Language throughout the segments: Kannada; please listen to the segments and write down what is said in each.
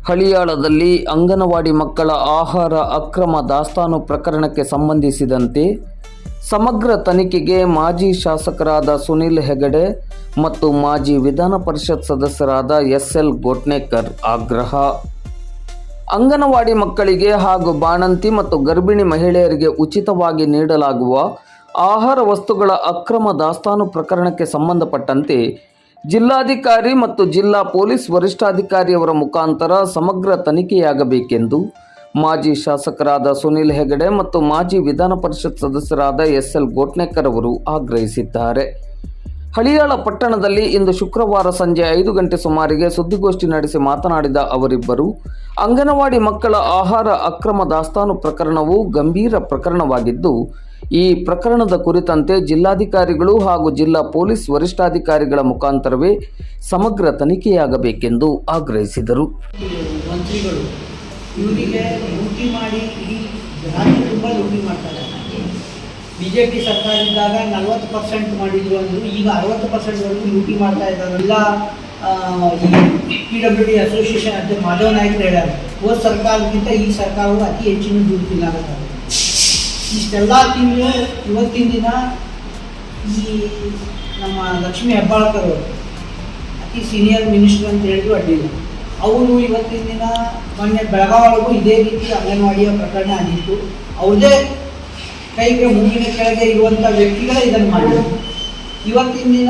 ಹಳಿಯಾಳದಲ್ಲಿ ಅಂಗನವಾಡಿ ಮಕ್ಕಳ ಆಹಾರ ಅಕ್ರಮ ದಾಸ್ತಾನು ಪ್ರಕರಣಕ್ಕೆ ಸಂಬಂಧಿಸಿದಂತೆ ಸಮಗ್ರ ತನಿಖೆಗೆ ಮಾಜಿ ಶಾಸಕರಾದ ಸುನಿಲ್ ಹೆಗಡೆ ಮತ್ತು ಮಾಜಿ ವಿಧಾನ ಪರಿಷತ್ ಸದಸ್ಯರಾದ ಎಸ್.ಎಲ್. ಘೋಟ್ನೇಕರ್ ಆಗ್ರಹ. ಅಂಗನವಾಡಿ ಮಕ್ಕಳಿಗೆ ಹಾಗೂ ಬಾಣಂತಿ ಮತ್ತು ಗರ್ಭಿಣಿ ಮಹಿಳೆಯರಿಗೆ ಉಚಿತವಾಗಿ ನೀಡಲಾಗುವ ಆಹಾರ ವಸ್ತುಗಳ ಅಕ್ರಮ ದಾಸ್ತಾನು ಪ್ರಕರಣಕ್ಕೆ ಸಂಬಂಧಪಟ್ಟಂತೆ ಜಿಲ್ಲಾಧಿಕಾರಿ ಮತ್ತು ಜಿಲ್ಲಾ ಪೊಲೀಸ್ ವರಿಷ್ಠಾಧಿಕಾರಿಯವರ ಮುಖಾಂತರ ಸಮಗ್ರ ತನಿಖೆಯಾಗಬೇಕೆಂದು ಮಾಜಿ ಶಾಸಕರಾದ ಸುನಿಲ್ ಹೆಗಡೆ ಮತ್ತು ಮಾಜಿ ವಿಧಾನ ಪರಿಷತ್ ಸದಸ್ಯರಾದ ಎಸ್.ಎಲ್. ಘೋಟ್ನೇಕರ್ ಅವರು ಆಗ್ರಹಿಸಿದ್ದಾರೆ. ಹಳಿಯಾಳ ಪಟ್ಟಣದಲ್ಲಿ ಇಂದು ಶುಕ್ರವಾರ ಸಂಜೆ 5 ಗಂಟೆ ಸುಮಾರಿಗೆ ಸುದ್ದಿಗೋಷ್ಠಿ ನಡೆಸಿ ಮಾತನಾಡಿದ ಅವರಿಬ್ಬರು, ಅಂಗನವಾಡಿ ಮಕ್ಕಳ ಆಹಾರ ಅಕ್ರಮ ದಾಸ್ತಾನು ಪ್ರಕರಣವು ಗಂಭೀರ ಪ್ರಕರಣವಾಗಿದ್ದು, ಈ ಪ್ರಕರಣದ ಕುರಿತಂತೆ ಜಿಲ್ಲಾಧಿಕಾರಿಗಳು ಹಾಗೂ ಜಿಲ್ಲಾ ಪೊಲೀಸ್ ವರಿಷ್ಠಾಧಿಕಾರಿಗಳ ಮುಖಾಂತರವೇ ಸಮಗ್ರ ತನಿಖೆಯಾಗಬೇಕೆಂದು ಆಗ್ರಹಿಸಿದರು. ಮಂತ್ರಿಗಳು ಇವರಿಗೆ ಲೂಟಿ ಮಾಡಿ ಇಡೀ ರಾಜ್ಯ ತುಂಬ ಲೂಟಿ ಮಾಡ್ತಾರೆ. ಬಿಜೆಪಿ ಸರ್ಕಾರ ಇದ್ದಾಗ 40% ಮಾಡಿದ್ರು ಅಂದರು, ಈಗ 60%ವರೆಗೂ ಲೂಟಿ ಮಾಡ್ತಾ ಇದ್ದಾರೆ. ಎಲ್ಲ PWD ಅಸೋಸಿಯೇಷನ್ ಅಧ್ಯಕ್ಷ ಮಾಧವ ನಾಯ್ಕರು ಹೇಳ್ಯಾರ, ಹೋದ ಸರ್ಕಾರಕ್ಕಿಂತ ಈ ಸರ್ಕಾರವು ಅತಿ ಹೆಚ್ಚಿನ ದುಡ್ಡು ತಿನ್ನಾಗುತ್ತೆ. ಇಷ್ಟೆಲ್ಲ ತಿಂಗಳು ಇವತ್ತಿನ ದಿನ ಈ ನಮ್ಮ ಲಕ್ಷ್ಮೀ ಹೆಬ್ಬಾಳ್ಕರ್ ಅತಿ ಸೀನಿಯರ್ ಮಿನಿಸ್ಟರ್ ಅಂತ ಹೇಳಿದ್ರು ಅಡ್ಡಿಲ್ಲ. ಅವರು ಇವತ್ತಿನ ದಿನ ಮೊನ್ನೆ ಬೆಳಗಾವಿಗೂ ಇದೇ ರೀತಿ ಅಂಗನವಾಡಿಯ ಪ್ರಕರಣ ಆಗಿತ್ತು. ಅವ್ರದ್ದೇ ಕೈಗೆ ಮೂಗಿನ ಕೆಳಗೆ ಇರುವಂಥ ವ್ಯಕ್ತಿಗಳೇ ಇದನ್ನು ಮಾಡಿದರು. ಇವತ್ತಿನ ದಿನ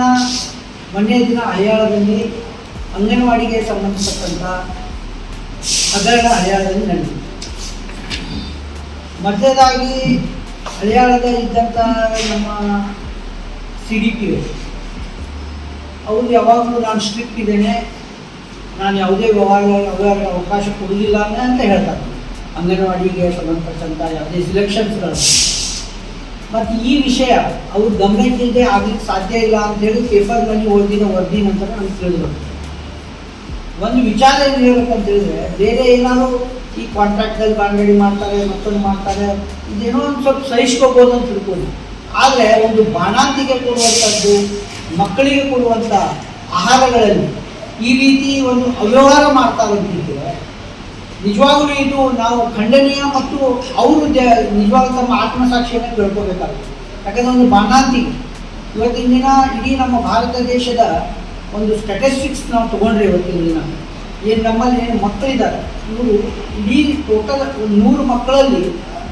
ಮೊನ್ನೆ ದಿನ ಹಳಿಯಾಳದಲ್ಲಿ ಅಂಗನವಾಡಿಗೆ ಸಂಬಂಧಪಟ್ಟಂಥ ಹಗರಣ ಹಳಿಯಾಳದಲ್ಲಿ ನಡೆದಿದೆ. ಮೊದಲನೇದಾಗಿ ಹಳಿಯಾಳದ ಇದ್ದಂಥ ನಮ್ಮ CDP ಅವರು ಯಾವಾಗಲೂ ನಾನು ಸ್ಟ್ರಿಕ್ಟ್ ಇದ್ದೇನೆ, ನಾನು ಯಾವುದೇ ವ್ಯವಹಾರ ಅವಕಾಶ ಕೊಡಲಿಲ್ಲ ಅಂತ ಹೇಳ್ತಾರೆ. ಅಂಗನವಾಡಿಗೆ ಸಂಬಂಧಪಟ್ಟಂಥ ಯಾವುದೇ ಸಿಲೆಕ್ಷನ್ಸ್ಗಳು ಮತ್ತು ಈ ವಿಷಯ ಅವ್ರ ಗಮನಕ್ಕಿಲ್ಲದೆ ಆಗಲಿಕ್ಕೆ ಸಾಧ್ಯ ಇಲ್ಲ ಅಂತೇಳಿ ಪೇಪರ್ನಲ್ಲಿ ಓದಿದ ವರದಿ ನಂತರ ನಮ್ಗೆ ತಿಳಿದ್ರು. ಒಂದು ವಿಚಾರ ಏನು ಹೇಳ್ಬೇಕಂತ ಹೇಳಿದ್ರೆ, ಬೇರೆ ಏನಾದರೂ ಈ ಕಾಂಟ್ರಾಕ್ಟಲ್ಲಿ ಬಾಂಗಡಿ ಮಾಡ್ತಾರೆ, ಮತ್ತೊಂದು ಮಾಡ್ತಾರೆ, ಇದೇನೋ ಒಂದು ಸ್ವಲ್ಪ ಸಹಿಸ್ಕೋಬೋದು ಅಂತ ತಿಳ್ಕೊಂಡು, ಆದರೆ ಒಂದು ಬಾಣಂತಿಗೆ ಕೊಡುವಂಥದ್ದು, ಮಕ್ಕಳಿಗೆ ಕೊಡುವಂಥ ಆಹಾರಗಳಲ್ಲಿ ಈ ರೀತಿ ಒಂದು ಅವ್ಯವಹಾರ ಮಾಡ್ತಾರಂತಿದ್ರೆ ನಿಜವಾಗಲೂ ಇದು ನಾವು ಖಂಡನೀಯ ಮತ್ತು ಅವರು ನಿಜವಾಗ್ಲೂ ತಮ್ಮ ಆತ್ಮಸಾಕ್ಷಿಯನ್ನು ತಿಳ್ಕೋಬೇಕಾಗುತ್ತೆ. ಯಾಕಂದರೆ ಒಂದು ಬಾಣಂತಿಗೆ ಇವತ್ತಿನ ದಿನ ಇಡೀ ನಮ್ಮ ಭಾರತ ದೇಶದ ಒಂದು ಸ್ಟ್ಯಾಟಿಸ್ಟಿಕ್ಸ್ ನಾವು ತೊಗೊಂಡ್ರೆ ಇವತ್ತಿನ ದಿನ ಏನು ನಮ್ಮಲ್ಲಿ ಏನು ಮಕ್ಕಳಿದ್ದಾರೆ, ಇವರು ಇಡೀ ಟೋಟಲ್ 100 ಮಕ್ಕಳಲ್ಲಿ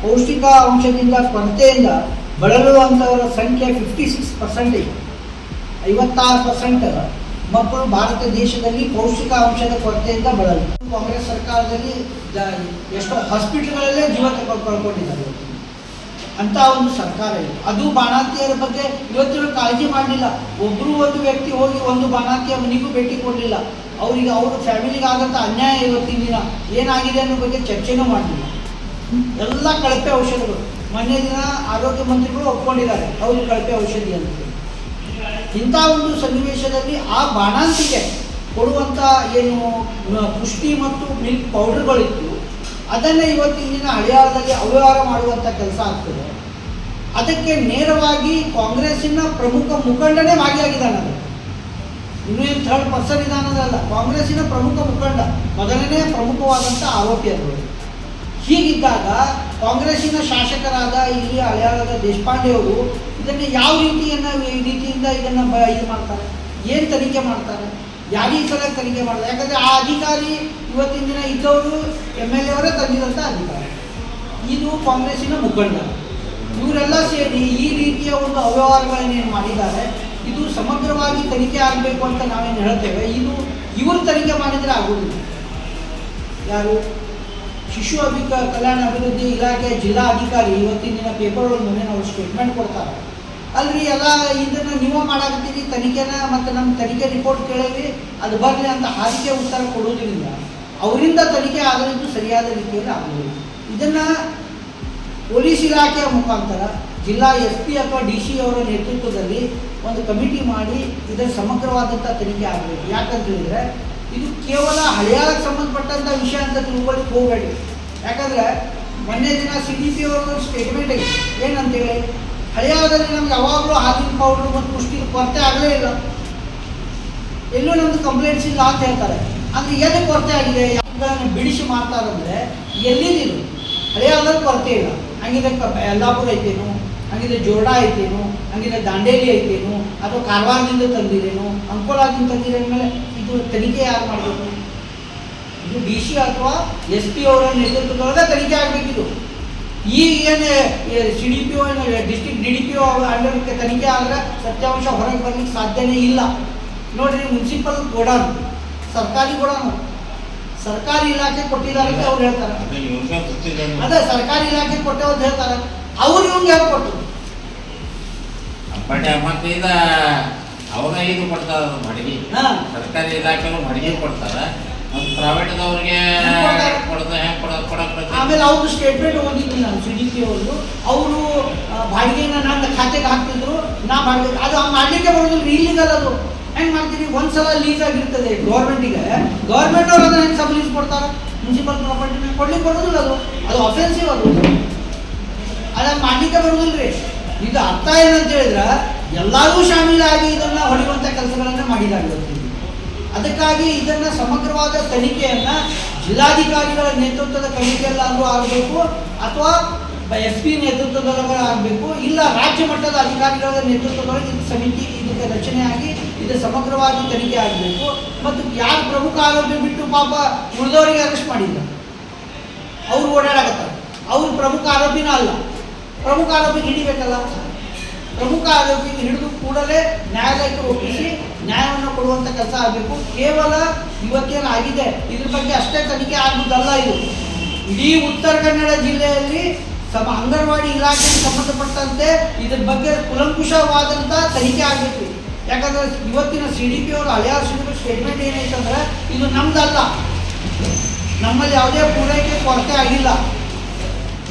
ಪೌಷ್ಟಿಕ ಅಂಶದಿಂದ ಕೊರತೆಯಿಂದ ಬಳಲುವಂಥವರ ಸಂಖ್ಯೆ 56%. 56% ಮಕ್ಕಳು ಭಾರತ ದೇಶದಲ್ಲಿ ಪೌಷ್ಟಿಕ ಅಂಶದ ಕೊರತೆಯಿಂದ ಬಳಲು. ಕಾಂಗ್ರೆಸ್ ಸರ್ಕಾರದಲ್ಲಿ ಎಷ್ಟೋ ಹಾಸ್ಪಿಟಲ್ಗಳಲ್ಲೇ ಜೀವ ಕಳ್ಕೊಂಡಿದ್ದಾರೆ. ಅಂಥ ಒಂದು ಸರ್ಕಾರ ಇದೆ. ಅದು ಬಾಣಂತಿಯರ ಬಗ್ಗೆ ಇವತ್ತಿನ ಕಾಳಜಿ ಮಾಡಲಿಲ್ಲ. ಒಬ್ಬರು ಒಂದು ವ್ಯಕ್ತಿ ಹೋಗಿ ಒಂದು ಬಾಣಂತಿಯ ಮನೆಗೂ ಭೇಟಿ ಕೊಡಲಿಲ್ಲ. ಅವರಿಗೆ ಅವ್ರ ಫ್ಯಾಮಿಲಿಗೆ ಆಗಂಥ ಅನ್ಯಾಯ ಇವತ್ತಿನ ದಿನ ಏನಾಗಿದೆ ಅನ್ನೋ ಬಗ್ಗೆ ಚರ್ಚೆನೂ ಮಾಡಲಿಲ್ಲ. ಎಲ್ಲ ಕಳಪೆ ಔಷಧಗಳು. ಮೊನ್ನೆ ದಿನ ಆರೋಗ್ಯ ಮಂತ್ರಿಗಳು ಒಪ್ಕೊಂಡಿದ್ದಾರೆ ಅವರು ಕಳಪೆ ಔಷಧಿ ಅಂತ. ಇಂಥ ಒಂದು ಸನ್ನಿವೇಶದಲ್ಲಿ ಆ ಬಾಣಂತಿಗೆ ಕೊಡುವಂಥ ಏನು ಪುಷ್ಟಿ ಮತ್ತು ಮಿಲ್ಕ್ ಪೌಡರ್ಗಳಿತ್ತು, ಅದನ್ನೇ ಇವತ್ತಿನ ದಿನ ಹಳಿಯಾಳದಲ್ಲಿ ಅವ್ಯವಹಾರ ಮಾಡುವಂಥ ಕೆಲಸ ಆಗ್ತದೆ. ಅದಕ್ಕೆ ನೇರವಾಗಿ ಕಾಂಗ್ರೆಸ್ಸಿನ ಪ್ರಮುಖ ಮುಖಂಡನೇ ಭಾಗಿಯಾಗಿದ್ದಾನೆ. ಅದು ಇನ್ನೇನು ಥರ್ಡ್ ಪರ್ಸನ್ ಇದಾನದಲ್ಲ, ಕಾಂಗ್ರೆಸ್ಸಿನ ಪ್ರಮುಖ ಮುಖಂಡ, ಮೊದಲನೇ ಪ್ರಮುಖವಾದಂಥ ಆರೋಪಿ ಅದು. ಹೀಗಿದ್ದಾಗ ಕಾಂಗ್ರೆಸ್ಸಿನ ಶಾಸಕರಾದ ಇಲ್ಲಿ ಹಳಿಯಾಳದ ದೇಶಪಾಂಡೆಯವರು ಇದನ್ನು ಯಾವ ರೀತಿಯಿಂದ ಇದನ್ನು ಇದು ಮಾಡ್ತಾರೆ, ಏನು ತನಿಖೆ ಮಾಡ್ತಾರೆ, ಯಾರಿಗೆ ಸಲ ತನಿಖೆ ಮಾಡ್ತಾರೆ? ಯಾಕಂದರೆ ಆ ಅಧಿಕಾರಿ ಇವತ್ತಿನ ದಿನ ಇದ್ದವರು MLA ಅವರೇ ತಂದಿದಂಥ ಅಧಿಕಾರಿ, ಇದು ಕಾಂಗ್ರೆಸ್ಸಿನ ಮುಖಂಡ. ಇವರೆಲ್ಲ ಸೇರಿ ಈ ರೀತಿಯ ಒಂದು ಅವ್ಯವಹಾರಗಳನ್ನೇನು ಮಾಡಿದ್ದಾರೆ, ಇದು ಸಮಗ್ರವಾಗಿ ತನಿಖೆ ಆಗಬೇಕು ಅಂತ ನಾವೇನು ಹೇಳ್ತೇವೆ. ಇದು ಇವರು ತನಿಖೆ ಮಾಡಿದರೆ ಆಗೋದಿಲ್ಲ. ಯಾರು ಶಿಶು ಕಲ್ಯಾಣ ಅಭಿವೃದ್ಧಿ ಇಲಾಖೆ ಜಿಲ್ಲಾ ಅಧಿಕಾರಿ ಇವತ್ತಿನ ದಿನ ಪೇಪರ್ ಒಳಗೆ ನಾವು ಸ್ಟೇಟ್ಮೆಂಟ್ ಕೊಡ್ತಾರೆ, ಅಲ್ರಿ ಎಲ್ಲ ಇದನ್ನು ನೀವು ಮಾಡಾಕತ್ತೀರಿ ತನಿಖೆನ, ಮತ್ತು ನಮ್ಮ ತನಿಖೆ ರಿಪೋರ್ಟ್ ಕೇಳೀವಿ ಅದು ಬರಲಿ ಅಂತ ಹಾರಿಕೆ ಉತ್ತರ ಕೊಡೋದ್ರಿಂದ ಅವರಿಂದ ತನಿಖೆ ಆಗಲಿದ್ದು ಸರಿಯಾದ ರೀತಿಯಲ್ಲಿ ಆಗೋದಿಲ್ಲ. ಇದನ್ನು ಪೊಲೀಸ್ ಇಲಾಖೆಯ ಮುಖಾಂತರ ಜಿಲ್ಲಾ SP ಅಥವಾ DC ಅವರ ನೇತೃತ್ವದಲ್ಲಿ ಒಂದು ಕಮಿಟಿ ಮಾಡಿ ಇದರ ಸಮಗ್ರವಾದಂಥ ತನಿಖೆ ಆಗಬೇಕು. ಯಾಕಂತ ಹೇಳಿದರೆ ಇದು ಕೇವಲ ಹಳಿಯಾಳಕ್ಕೆ ಸಂಬಂಧಪಟ್ಟಂಥ ವಿಷಯ ಅಂತ ತಿಳ್ಕೊಳ್ಳಿಕ್ಕೆ ಹೋಗಬೇಡಿ. ಯಾಕಂದರೆ ಮೊನ್ನೆ ದಿನ CDP ಅವರ ಸ್ಟೇಟ್ಮೆಂಟ್ ಏನಂತೇಳಿ, ಹಳಿಯಾಳದಲ್ಲಿ ನಮ್ಗೆ ಯಾವಾಗಲೂ ಹಾಲಿನ ಪೌಡ್ರು ಮತ್ತು ಪುಷ್ಟಿಗೆ ಕೊರತೆ ಆಗಲೇ ಇಲ್ಲ, ಎಲ್ಲೂ ನಮ್ಮದು ಕಂಪ್ಲೇಂಟ್ಸ್ ಇಲ್ಲ ಅಂತ ಹೇಳ್ತಾರೆ. ಅಂದರೆ ಎಲ್ಲಿ ಕೊರತೆ ಆಗಿದೆ, ದಾಸ್ತಾನುಗಳನ್ನು ಬಿಡಿಸಿ ಮಾಡ್ತಾರಂದರೆ ಎಲ್ಲಿದ್ದೀನು ಹಳೆಯ ಅಲ್ಲದ ಕೊರತೆ ಇಲ್ಲ. ಹಂಗಿದೆ ಯಲ್ಲಾಪುರ ಐತೇನು, ಹಂಗಿದೆ ಜೋರ್ಡಾ ಐತೇನು, ಹಂಗಿದೆ ದಾಂಡೇಲಿ ಐತೇನು, ಅಥವಾ ಕಾರವಾರದಿಂದ ತಂದಿರೇನು, ಅಂಕೋಲಾದಿಂದ ತಂದಿರೇನು ಮೇಲೆ ಇದು ತನಿಖೆ ಯಾರು ಮಾಡಬೇಕು? ಇದು ಡಿ ಸಿ ಅಥವಾ ಎಸ್ ಪಿ ಅವರ ನೇತೃತ್ವದೊಳಗೆ ತನಿಖೆ ಆಗಬೇಕಿದು. ಈಗ ಏನು C D P O district D D P O ಅಂಡರ್ಗೆ ತನಿಖೆ ಆದರೆ ಸತ್ಯಾಂಶ ಹೊರಗೆ ಬರ್ಲಿಕ್ಕೆ ಸಾಧ್ಯನೇ ಇಲ್ಲ. ನೋಡ್ರಿ, ಮುನ್ಸಿಪಲ್ ಗೋಡಾನು, ಸರ್ಕಾರಿ ಗೋಡಾನು, ಸರ್ಕಾರಿ ಇಲಾಖೆ ಕೊಟ್ಟಿದ್ದಾರೆ ಅಂತ ಅವ್ರು ಹೇಳ್ತಾರೆ. ಅದೇ ಸರ್ಕಾರಿ ಇಲಾಖೆ ಕೊಟ್ಟೆ ಅಂತ ಹೇಳ್ತಾರೆ. ಅವ್ರು ಇವಂಗೆ ಯಾರು ಕೊಟ್ಟರು? ಮತ್ತೆ ಅವರ ಇದು ಕೊಡ್ತಾರೆ ಬಾಡಿಗೆ, ಸರ್ಕಾರಿ ಇಲಾಖೆಗಳು ಬಾಡಿಗೆ ಕೊಡ್ತಾರೆ, ಮತ್ತು ಪ್ರೈವೇಟ್ದವ್ರಿಗೆ ಆಮೇಲೆ ಅವ್ರದ್ದು ಸ್ಟೇಟ್ಮೆಂಟ್ ಓದಿದ್ದೀನಿ ನಾನು, ಸಿ ಡಿ ಪಿ ಅವ್ರದ್ದು. ಅವರು ಬಾಡಿಗೆನ ನನ್ನ ಖಾತೆಗೆ ಹಾಕ್ತಿದ್ರು, ನಾ ಬಾಡಿಗೆ ಅದು ಮಾಡಲಿಕ್ಕೆ ಬರೋದಿಲ್ಲ, ಇಲ್ಲಿಗಲ್ಲ ಅದು. ಹೆಂಗೆ ಮಾಡ್ತೀವಿ? ಒಂದ್ಸಲ ಲೀಸ್ ಆಗಿರ್ತದೆ ಗೌರ್ಮೆಂಟಿಗೆ, ಗೌರ್ಮೆಂಟ್ ಅವ್ರು ಅದನ್ನ ಹೆಂಗೆ ಸಬ್ ಲೀಸ್ ಕೊಡ್ತಾರೆ? ಮುನ್ಸಿಪಲ್ ಪ್ರಾಪರ್ಟಿನ ಕೊಡ್ಲಿಕ್ಕೆ ಬರೋದಿಲ್ಲ, ಅದು ಅಫೆನ್ಸಿವ್ ಅದು. ಅದನ್ನು ಮಾಡಲಿಕ್ಕೆ ಬರೋದಿಲ್ಲ ರೀ. ಇದು ಅರ್ಥ ಏನಂತ ಹೇಳಿದ್ರೆ ಎಲ್ಲರೂ ಶಾಮೀಲಾಗಿ ಇದನ್ನು ಹೊಡೆಯುವಂಥ ಕೆಲಸಗಳನ್ನು ಮಾಡಿದಾಗಿರುತ್ತೆ. ಅದಕ್ಕಾಗಿ ಇದನ್ನು ಸಮಗ್ರವಾದ ತನಿಖೆಯನ್ನು ಜಿಲ್ಲಾಧಿಕಾರಿಗಳ ನೇತೃತ್ವದ ಕಮಿಟಿಯಲ್ಲಾದರೂ ಆಗಬೇಕು, ಅಥವಾ ಎಸ್ ಪಿ ನೇತೃತ್ವದೊಳಗೆ ಆಗಬೇಕು, ಇಲ್ಲ ರಾಜ್ಯ ಮಟ್ಟದ ಅಧಿಕಾರಿಗಳ ನೇತೃತ್ವದೊಳಗೆ ಇದು ಸಮಿತಿ ಇದಕ್ಕೆ ರಚನೆ ಆಗಿ ಇದು ಸಮಗ್ರವಾಗಿ ತನಿಖೆ ಆಗಬೇಕು. ಮತ್ತು ಯಾರು ಪ್ರಮುಖ ಆರೋಪಿ ಬಿಟ್ಟು ಪಾಪ ಉಳಿದವರಿಗೆ ಅರೆಸ್ಟ್ ಮಾಡಿದ್ದಾರೆ, ಅವರು ಓಡಾಡಕತ್ತಾರೆ, ಅವರು ಪ್ರಮುಖ ಆರೋಪಿನ ಅಲ್ಲ. ಪ್ರಮುಖ ಆರೋಪಿಗೆ ಹಿಡಿಬೇಕಲ್ಲ. ಪ್ರಮುಖ ಆರೋಪಿಗೆ ಹಿಡಿದು ಕೂಡಲೇ ನ್ಯಾಯಾಲಯಕ್ಕೆ ಒಪ್ಪಿಸಿ ನ್ಯಾಯವನ್ನು ಕೊಡುವಂಥ ಕೆಲಸ ಆಗಬೇಕು. ಕೇವಲ ಇವತ್ತೇನು ಆಗಿದೆ ಇದ್ರ ಬಗ್ಗೆ ಅಷ್ಟೇ ತನಿಖೆ ಆಗುವುದಲ್ಲ. ಇದು ಇಡೀ ಉತ್ತರ ಕನ್ನಡ ಜಿಲ್ಲೆಯಲ್ಲಿ ಅಂಗನವಾಡಿ ಇಲಾಖೆಗೆ ಸಂಬಂಧಪಟ್ಟಂತೆ ಇದ್ರ ಬಗ್ಗೆ ಕುಲಂಕುಷವಾದಂಥ ತನಿಖೆ ಆಗಬೇಕು. ಯಾಕಂದರೆ ಇವತ್ತಿನ ಸಿ ಡಿ ಪಿ ಅವರು ಹಳೆಯ ಸ್ಟೇಟ್ಮೆಂಟ್ ಏನೈತಂದ್ರೆ ಇದು ನಮ್ದಲ್ಲ, ನಮ್ಮಲ್ಲಿ ಯಾವುದೇ ಪೂರೈಕೆ ಕೊರತೆ ಆಗಿಲ್ಲ,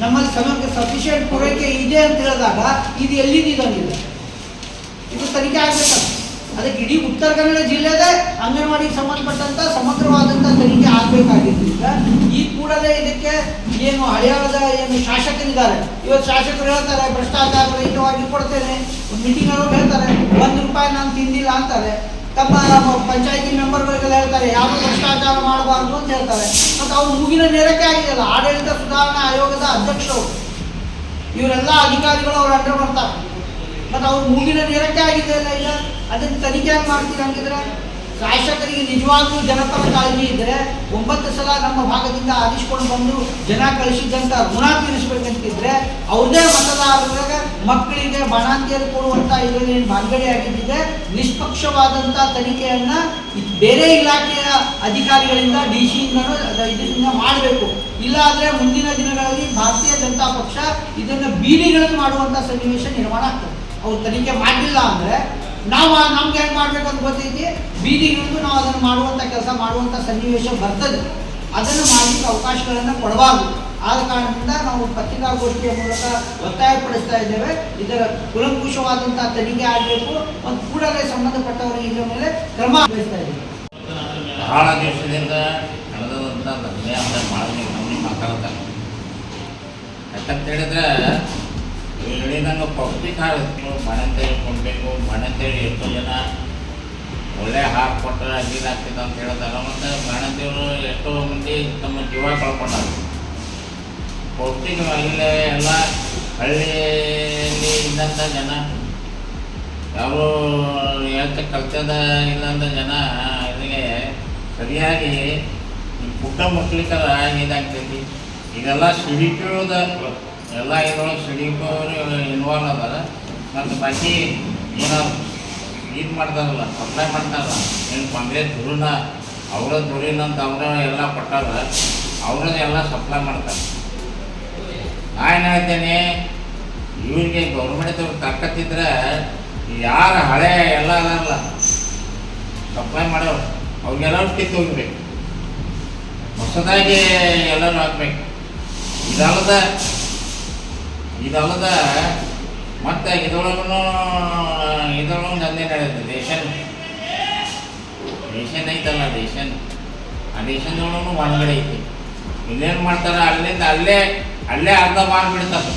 ನಮ್ಮಲ್ಲಿ ಸಫಿಷಿಯೆಂಟ್ ಪೂರೈಕೆ ಇದೆ ಅಂತ ಹೇಳಿದಾಗ ಇದು ಎಲ್ಲಿದ್ದಂಗಿದೆ? ಇದು ತನಿಖೆ ಆಗಬೇಕಲ್ಲ. ಅದಕ್ಕೆ ಇಡೀ ಉತ್ತರ ಕನ್ನಡ ಜಿಲ್ಲೆದೇ ಅಂಗನವಾಡಿಗೆ ಸಂಬಂಧಪಟ್ಟಂಥ ಸಮಗ್ರವಾದಂಥ ತನಿಖೆ ಆಗಬೇಕಾಗಿದ್ದರಿಂದ ಈ ಕೂಡಲೇ ಇದಕ್ಕೆ ಏನು ಹಳೆಯಾದ ಏನು ಶಾಸಕರಿದ್ದಾರೆ, ಇವತ್ತು ಶಾಸಕರು ಹೇಳ್ತಾರೆ ಭ್ರಷ್ಟಾಚಾರ ರಹಿತವಾಗಿ ಕೊಡ್ತೇನೆ, ಮೀಟಿಂಗ್ನವರು ಹೇಳ್ತಾರೆ ₹1 ನಾನು ತಿಂದಿಲ್ಲ ಅಂತಾರೆ, ತಮ್ಮ ಪಂಚಾಯತಿ ಮೆಂಬರ್ಗಳಿಗೆಲ್ಲ ಹೇಳ್ತಾರೆ ಯಾರು ಭ್ರಷ್ಟಾಚಾರ ಮಾಡಬಾರ್ದು ಅಂತ ಹೇಳ್ತಾರೆ. ಮತ್ತು ಅವ್ರು ಮೂಗಿನ ನೇರಕ್ಕೆ ಆಗಿದೆಯಲ್ಲ, ಆಡಳಿತ ಸುಧಾರಣಾ ಆಯೋಗದ ಅಧ್ಯಕ್ಷರು ಇವರೆಲ್ಲ ಅಧಿಕಾರಿಗಳು ಅವ್ರು ಅಂಡರ್ ಬರ್ತಾರೆ. ಮತ್ತು ಅವ್ರು ಮೂಗಿನ ನೇರಕ್ಕೆ ಆಗಿದೆಯಲ್ಲ, ಇಲ್ಲ ಅದನ್ನು ತನಿಖೆಯಾಗಿ ಮಾಡ್ತೀರಿ ಹಂಗಿದ್ರೆ. ಶಾಸಕರಿಗೆ ನಿಜವಾಗ್ಲೂ ಜನಪರ ಕಾಳಜಿ ಇದ್ದರೆ 9 ಸಲ ನಮ್ಮ ಭಾಗದಿಂದ ಆರಿಸಿಕೊಂಡು ಬಂದು ಜನ ಕಳಿಸಿದ್ದಂಥ ಋಣ ತೀರಿಸಬೇಕಂತಿದ್ರೆ ಅವ್ರದೇ ಮತದಾರರಾಗ ಮಕ್ಕಳಿಗೆ ಬಾಣಂತಿಯರು ಕೊಡುವಂಥ ಇದರಲ್ಲಿ ಏನು ಭಾಗವೇ ಆಗಿದ್ದಿದೆ. ನಿಷ್ಪಕ್ಷವಾದಂಥ ತನಿಖೆಯನ್ನು ಬೇರೆ ಇಲಾಖೆಯ ಅಧಿಕಾರಿಗಳಿಂದ ಡಿ ಸಿಯಿಂದನೂ ಇದರಿಂದ ಮಾಡಬೇಕು. ಇಲ್ಲ ಆದರೆ ಮುಂದಿನ ದಿನಗಳಲ್ಲಿ ಭಾರತೀಯ ಜನತಾ ಪಕ್ಷ ಇದನ್ನು ಬೀದಿಗಳನ್ನು ಮಾಡುವಂಥ ಸನ್ನಿವೇಶ ನಿರ್ಮಾಣ ಆಗ್ತದೆ. ಅವ್ರು ತನಿಖೆ ಮಾಡಲಿಲ್ಲ ಅಂದರೆ ನಾವು ನಮ್ಗೆ ಹೆಂಗೆ ಮಾಡ್ಬೇಕಂತ ಗೊತ್ತೈತಿ, ಬೀದಿಗಿಳಿದು ನಾವು ಅದನ್ನು ಮಾಡುವಂಥ ಕೆಲಸ ಮಾಡುವಂಥ ಸನ್ನಿವೇಶ ಬರ್ತದೆ. ಅದನ್ನು ಮಾಡಲಿಕ್ಕೆ ಅವಕಾಶಗಳನ್ನು ಕೊಡಬಾರ್ದು. ಆದ ಕಾರಣದಿಂದ ನಾವು ಪತ್ರಿಕಾಗೋಷ್ಠಿಯ ಮೂಲಕ ಒತ್ತಾಯಪಡಿಸ್ತಾ ಇದ್ದೇವೆ, ಇದರ ಕುಲಂಕುಷವಾದಂಥ ತನಿಖೆ ಆಗಬೇಕು ಮತ್ತು ಕೂಡಲೇ ಸಂಬಂಧಪಟ್ಟವರಿಗೆ ಇದರ ಮೇಲೆ ಕ್ರಮ ವಹಿಸ್ತಾ ಇದ್ದೇವೆ. ಬಹಳ ದಿವಸದಿಂದ ನಡೆದಂಥ ದಂಧೆ ಅಂತ ಮಾಡಿ ಮಾತಾಡ್ತಾರೆ. ಯಾಕಂತ ಹೇಳಿದ್ರೆ ಇಲ್ಲಿ ನಂಗೆ ಪೌಷ್ಟಿಕ ಮನೆಂತೇಳಿ ಕೊಡಬೇಕು, ಮನೆಂತೇಳಿ ಎಷ್ಟೋ ಜನ ಒಳ್ಳೆ ಹಾಕಿ ಕೊಟ್ಟರೆ ಅಡ್ಡಿದಾಗ್ತಿದೆ ಅಂತ ಹೇಳಿದಾಗ ಮತ್ತು ಮನೆಂತೇವರು ಎಷ್ಟೋ ಮಂದಿ ತಮ್ಮ ಜೀವ ಕಳ್ಕೊಂಡಾರ. ಪೌಷ್ಟಿಕ ಇಲ್ಲೇ ಎಲ್ಲ ಹಳ್ಳಿಯಲ್ಲಿ ಇದ್ದಂಥ ಜನ, ಯಾರು ಹೇಳ್ತ ಕಲ್ತದ ಇಲ್ಲಂಥ ಜನ ಇದಕ್ಕೆ ಸರಿಯಾಗಿ ಪುಟ್ಟ ಮಕ್ಳಿಗರ ಇದಾಗ್ತೈತಿ. ಇದೆಲ್ಲ ಸಿಡಿಕೋದ ಎಲ್ಲ ಇದ್ರೊಳಗೆ ಸಿಡಿಕೋರು ಇನ್ವಾಲ್ವ್ ಅದಾರ. ಮತ್ತು ಬಾಕಿ ಏನಾದ್ರು ಇದು ಮಾಡ್ತಾರಲ್ಲ, ಸಪ್ಲೈ ಮಾಡ್ತಾರಲ್ಲ, ಏನು ಕಾಂಗ್ರೆಸ್ ದುರುನ ಅವರ ದುರಿನಂತ ಅವರ ಎಲ್ಲ ಕೊಟ್ಟಾರ, ಅವರದೆಲ್ಲ ಸಪ್ಲೈ ಮಾಡ್ತಾರೆ. ನಾನು ಹೇಳ್ತೇನೆ, ಇವರಿಗೆ ಗೌರ್ಮೆಂಟ್ದವ್ರು ತಾಕತ್ತಿದ್ರೆ ಯಾರು ಹಳೆ ಎಲ್ಲ ಅದಾರಲ್ಲ ಸಪ್ಲೈ ಮಾಡೋರು ಅವ್ರಿಗೆಲ್ಲರೂ ಕಿತ್ತು ಹೋಗ್ಬೇಕು, ಹೊಸದಾಗಿ ಎಲ್ಲರೂ ಹಾಕ್ಬೇಕು. ಇದಲ್ಲದ ಮತ್ತು ಇದರೊಳಗೂ ದಂಧೆ ನಡೆಯುತ್ತೆ. ರೇಷನ್ ಐತಲ್ಲ, ಆ ರೇಷನ್ದೊಳಗೂ ಹೊರಗಡೆ ಐತಿ. ಇಲ್ಲೇನು ಮಾಡ್ತಾರೆ, ಅಲ್ಲಿಂದ ಅಲ್ಲೇ ಅರ್ಧ ಮಾರ್ಬಿಡ್ತಾರೆ.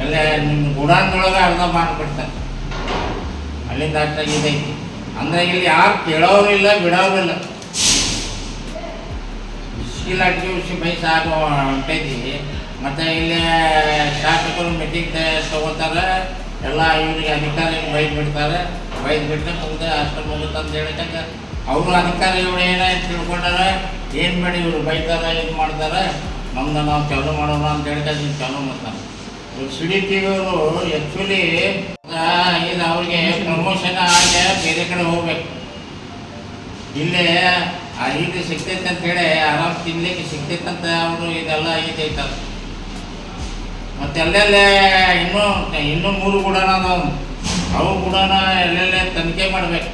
ಎಲ್ಲೇ ನಿಮ್ಮ ಗುಡಾನ್ದೊಳಗೆ ಅರ್ಧ ಮಾರ್ಬಿಡ್ತಾರೆ. ಅಲ್ಲಿಂದ ಅಷ್ಟಾಗಿ ಇದೈತಿ. ಅಂದರೆ ಇಲ್ಲಿ ಯಾರು ಕೇಳೋರು ಇಲ್ಲ, ಬಿಡೋರು ಇಲ್ಲ. ಉಸ್ಕಿಲಾಟಿಗೆ ಬೈಸ್ ಆಗೋ ಹೊಂಟೈತಿ. ಮತ್ತು ಇಲ್ಲಿ ಶಾಸಕರು ಮೀಟಿಂಗ್ ತಗೋತಾರೆ, ಎಲ್ಲ ಇವ್ರಿಗೆ ಅಧಿಕಾರಿಗಳು ಬೈದು ಬಿಡ್ತಾರೆ. ಬೈದು ಬಿಟ್ಟರೆ ಮುಂದೆ ಅಷ್ಟು ಮುಗುತ್ತೆ ಅಂತ ಹೇಳ್ತಕ್ಕ ಅವರು ಅಧಿಕಾರಿಗಳು ಏನಾಯ್ತು ತಿಳ್ಕೊಂಡಾರ, ಏನು ಮಾಡಿ ಇವರು ಬೈತಾರೆ, ಇದು ಮಾಡ್ತಾರೆ, ನಮ್ದು ನಾವು ಚಾಲೂ ಮಾಡೋಣ ಅಂತ ಹೇಳ್ತಾರೆ. ನೀವು ಚಾಲೂ ಮಾಡ್ತಾರೆ. ಇವ್ರು CDPO ಅವರು ಆ್ಯಕ್ಚುಲಿ ಇದು ಅವ್ರಿಗೆ ಪ್ರಮೋಷನ್ ಆಗಿ ಬೇರೆ ಕಡೆ ಹೋಗ್ಬೇಕು. ಇಲ್ಲೇ ಇದು ಸಿಗ್ತೈತೆ ಅಂತೇಳಿ ಆರಾಮ್ ತಿನ್ಲಿಕ್ಕೆ ಸಿಗ್ತೈತೆ ಅಂತ ಅವರು ಇದೆಲ್ಲ ಇದೈತಾರೆ. ಮತ್ತು ಎಲ್ಲೆಲ್ಲೇ ಇನ್ನೂ 3 ಗುಡನ ಅದಾವ. ಅವು ಗುಡನ ಎಲ್ಲೆಲ್ಲೇ ತನಿಖೆ ಮಾಡಬೇಕು.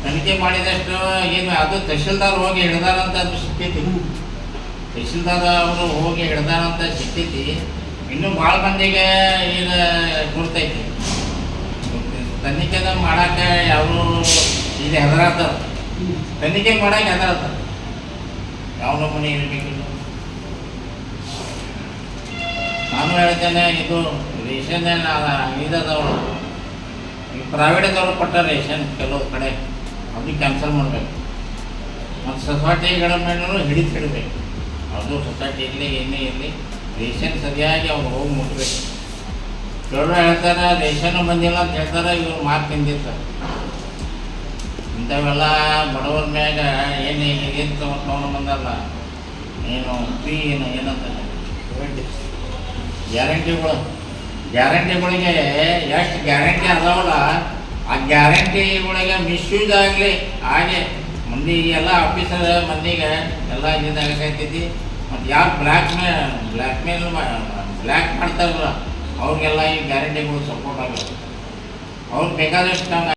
ತನಿಖೆ ಮಾಡಿದಷ್ಟು ಏನು ಅದು ತಹಶೀಲ್ದಾರ್ ಹೋಗಿ ಹಿಡ್ದಾರಂತ ಅದು ಸಿಕ್ಕೈತಿ. ತಹಶೀಲ್ದಾರ್ ಅವರು ಹೋಗಿ ಹಿಡ್ದಾರಂತ ಸಿಕ್ಕೈತಿ. ಇನ್ನೂ ಭಾಳ ಮಂದಿಗೆ ಇದು ಗುರ್ತೈತಿ. ತನಿಖೆನ ಮಾಡಕ್ಕೆ ಅವರು ಇಲ್ಲಿ ಹೆದರಾತಾರ. ತನಿಖೆ ಮಾಡಕ್ಕೆ ಹೆದರಾತಾರ. ಯಾವ ನಮೂನೆ ಇರಬೇಕಿಲ್ಲ. ನಾನು ಹೇಳ್ತೇನೆ, ಇದು ರೇಷನ್ ಇದದವರು ಈ ಪ್ರೈವೇಟ್ದವ್ರು ಕೊಟ್ಟ ರೇಷನ್ ಕೆಲವು ಕಡೆ ಅವ್ರಿಗೆ ಕ್ಯಾನ್ಸಲ್ ಮಾಡಬೇಕು. ಮತ್ತು ಸೊಸೈಟಿಗಳ ಮೇಲೂ ಹಿಡಿಬೇಕು. ಅದು ಸೊಸೈಟಿ ಇರಲಿ ಏನೇ ಇರಲಿ ರೇಷನ್ ಸರಿಯಾಗಿ ಅವ್ರು ಹೋಗಿ ಮುಟ್ಬೇಕು. ಕೆಲವರು ಹೇಳ್ತಾರೆ ರೇಷನ್ನು ಬಂದಿಲ್ಲ ಅಂತ ಹೇಳ್ತಾರೆ, ಇವ್ರು ಮಾತು ತಿಂದಿರ್ತಾರೆ. ಇಂಥವೆಲ್ಲ ಬಡವರ ಮ್ಯಾಗ ಏನು ತೊಗೊಂಡು ಬಂದಲ್ಲ, ಏನು ಫ್ರೀ ಏನಂತ ಗ್ಯಾರಂಟಿಗಳಿಗೆ ಎಷ್ಟು ಗ್ಯಾರಂಟಿ ಅದಾವಲ್ಲ, ಆ ಗ್ಯಾರಂಟಿಗಳಿಗೆ ಮಿಸ್ಯೂಸ್ ಆಗಲಿ ಹಾಗೆ ಮಂದಿಗೆ ಎಲ್ಲ ಆಫೀಸರ್ ಮಂದಿಗೆ ಎಲ್ಲ ಇದಾಗತೈತಿ. ಮತ್ತು ಯಾರು ಬ್ಲ್ಯಾಕ್ ಮಾಡ್ತಾರಲ್ಲ ಅವ್ರಿಗೆಲ್ಲ ಈ ಗ್ಯಾರಂಟಿಗಳು ಸಪೋರ್ಟ್ ಆಗುತ್ತೆ. ಅವ್ರು ಬೇಕಾದಷ್ಟು